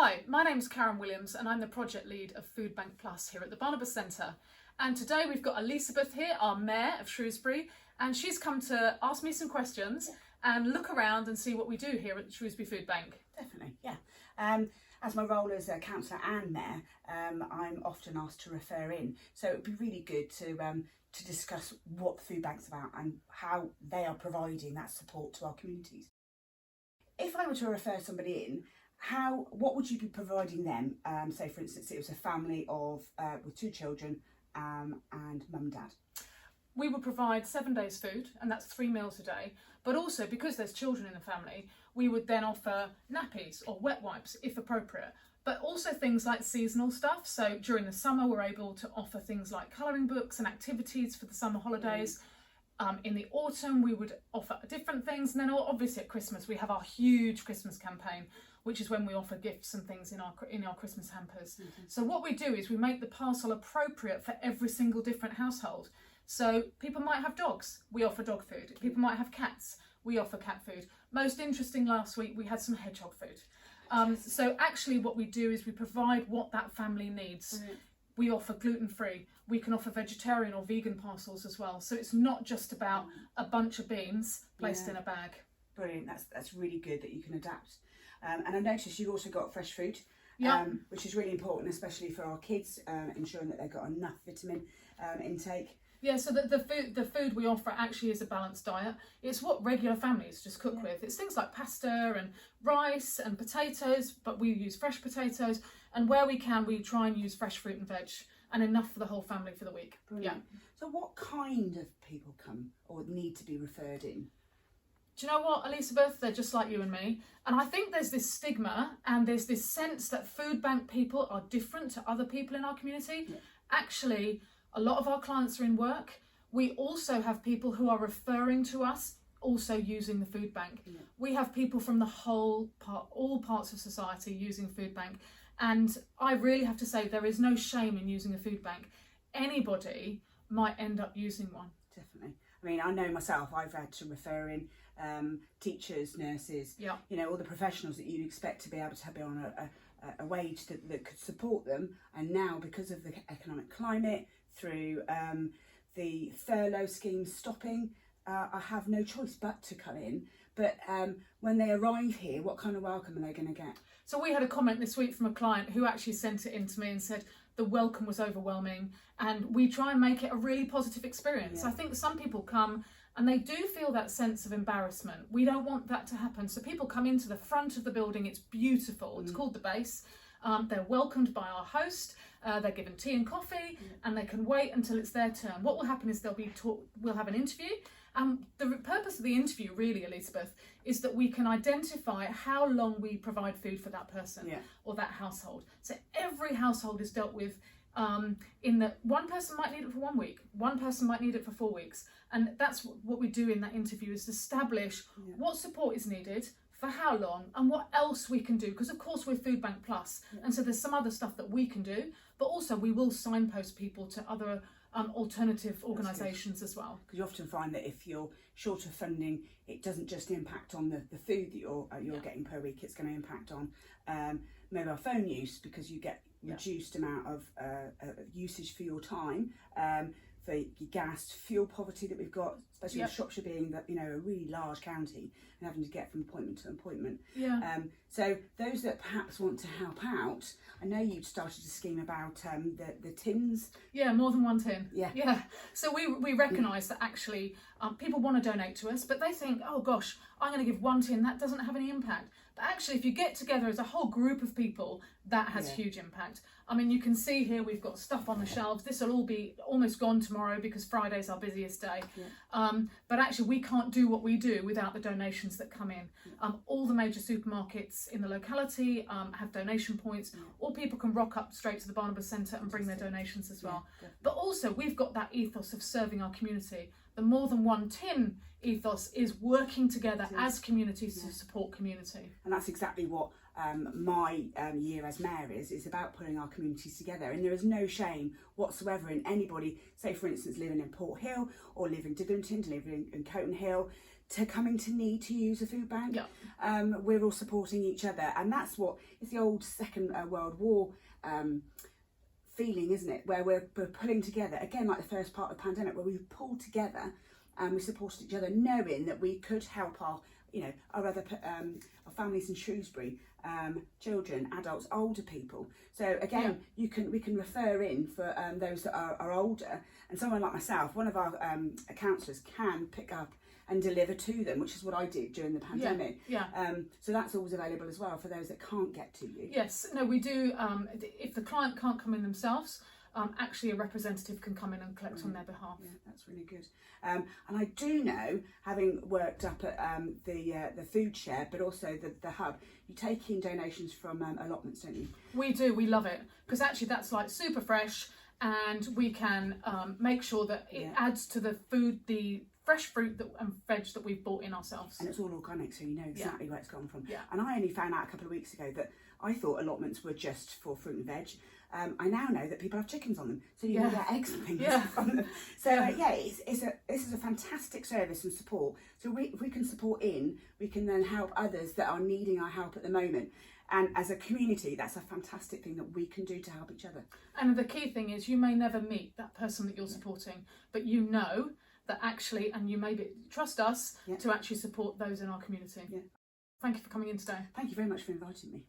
Hi, my name is Karen Williams and I'm the project lead of Foodbank Plus here at the Barnabas Centre. And today we've got Elizabeth here, our Mayor of Shrewsbury, and she's come to ask me some questions and look around and see what we do here at the Shrewsbury Food Bank. Definitely, yeah. As my role as a councillor and mayor, I'm often asked to refer in. So it'd be really good to discuss what the food bank's about and how they are providing that support to our communities. If I were to refer somebody in, what would you be providing them? Say, for instance, it was a family of with 2 children and mum and dad. We would provide 7 days food, and that's 3 meals a day. But also, because there's children in the family, we would then offer nappies or wet wipes if appropriate. But also things like seasonal stuff. So during the summer, we're able to offer things like colouring books and activities for the summer holidays. In the autumn, we would offer different things. And then obviously at Christmas, we have our huge Christmas campaign, which is when we offer gifts and things in our Christmas hampers. Mm-hmm. So what we do is we make the parcel appropriate for every single different household. So people might have dogs, we offer dog food. People might have cats, we offer cat food. Most interesting, last week we had some hedgehog food. So actually what we do is we provide what that family needs. Mm-hmm. We offer gluten-free. We can offer vegetarian or vegan parcels as well. So it's not just about a bunch of beans placed in a bag. Brilliant, that's really good that you can adapt. And I noticed you've also got fresh food, which is really important, especially for our kids, ensuring that they've got enough vitamin intake. Yeah, so the food we offer actually is a balanced diet. It's what regular families just cook with. It's things like pasta and rice and potatoes, but we use fresh potatoes. And where we can, we try and use fresh fruit and veg, and enough for the whole family for the week. Brilliant. Yeah. So what kind of people come or need to be referred in? Do you know what, Elizabeth? They're just like you and me. And I think there's this stigma and there's this sense that food bank people are different to other people in our community. Yeah. Actually, a lot of our clients are in work. We also have people who are referring to us also using the food bank. Yeah. We have people from all parts of society using food bank. And I really have to say there is no shame in using a food bank. Anybody might end up using one. Definitely. I mean, I know myself, I've had to refer in teachers, nurses, all the professionals that you'd expect to be able to be on a wage that could support them. And now, because of the economic climate, through the furlough scheme stopping, I have no choice but to come in. But when they arrive here, what kind of welcome are they going to get? So we had a comment this week from a client who actually sent it in to me and said the welcome was overwhelming, and we try and make it a really positive experience. Yeah. I think some people come and they do feel that sense of embarrassment. We don't want that to happen. So people come into the front of the building, it's beautiful. It's called the Base. They're welcomed by our host. They're given tea and coffee, and they can wait until it's their turn. What will happen is we'll have an interview. The purpose of the interview, really, Elizabeth, is that we can identify how long we provide food for that person or that household. So every household is dealt with in that one person might need it for 1 week, one person might need it for 4 weeks. And that's what we do in that interview, is establish what support is needed, for how long, and what else we can do. Because of course we're Food Bank Plus, and so there's some other stuff that we can do, but also we will signpost people to other alternative organisations as well. Because you often find that if you're short of funding, it doesn't just impact on the food that you're getting per week. It's going to impact on mobile phone use, because you get reduced amount of usage for your time, for your gas, fuel poverty that we've got, especially with Shropshire being a really large county and having to get from appointment to appointment. So those that perhaps want to help out, I know you've started a scheme about the tins. Yeah, more than one tin. Yeah. So we recognise that actually people want to donate to us, but they think, oh gosh, I'm going to give 1 tin, that doesn't have any impact. But actually, if you get together as a whole group of people, that has huge impact. I mean, you can see here we've got stuff on the shelves. This will all be almost gone tomorrow because Friday's our busiest day. But actually, we can't do what we do without the donations that come in. All the major supermarkets in the locality have donation points, or people can rock up straight to the Barnabas Centre and bring their donations as well. But also, we've got that ethos of serving our community. The more than 1 tin ethos is working together as communities to support community. And that's exactly what my year as mayor is about, putting our communities together. And there is no shame whatsoever in anybody, say for instance living in Port Hill or living in Dibbington, living in Coton Hill, to coming to need to use a food bank. Yeah. We're all supporting each other, and that's what it's the old Second World War feeling, isn't it? Where we're pulling together again, like the first part of the pandemic, where we pulled together and we supported each other, knowing that we could help our, you know, our other our families in Shrewsbury, children, adults, older people. So again, we can refer in for those that are older, and someone like myself, one of our counsellors can pick up and deliver to them, which is what I did during the pandemic. Yeah. So that's always available as well for those that can't get to you. Yes, no, we do. If the client can't come in themselves, actually a representative can come in and collect on their behalf. Yeah, that's really good. And I do know, having worked up at the food share, but also the hub, you take in donations from allotments, don't you? We do. We love it because actually that's like super fresh, and we can make sure that it adds to the food, the fresh fruit and veg that we've bought in ourselves. And it's all organic, so you know exactly where it's gone from. Yeah. And I only found out a couple of weeks ago that I thought allotments were just for fruit and veg. I now know that people have chickens on them, so you know their eggs and things from them. So this is a fantastic service and support. So if we can support in, we can then help others that are needing our help at the moment. And as a community, that's a fantastic thing that we can do to help each other. And the key thing is, you may never meet that person that you're supporting, but you know that actually, and you maybe trust us to actually support those in our community. Yeah. Thank you for coming in today. Thank you very much for inviting me.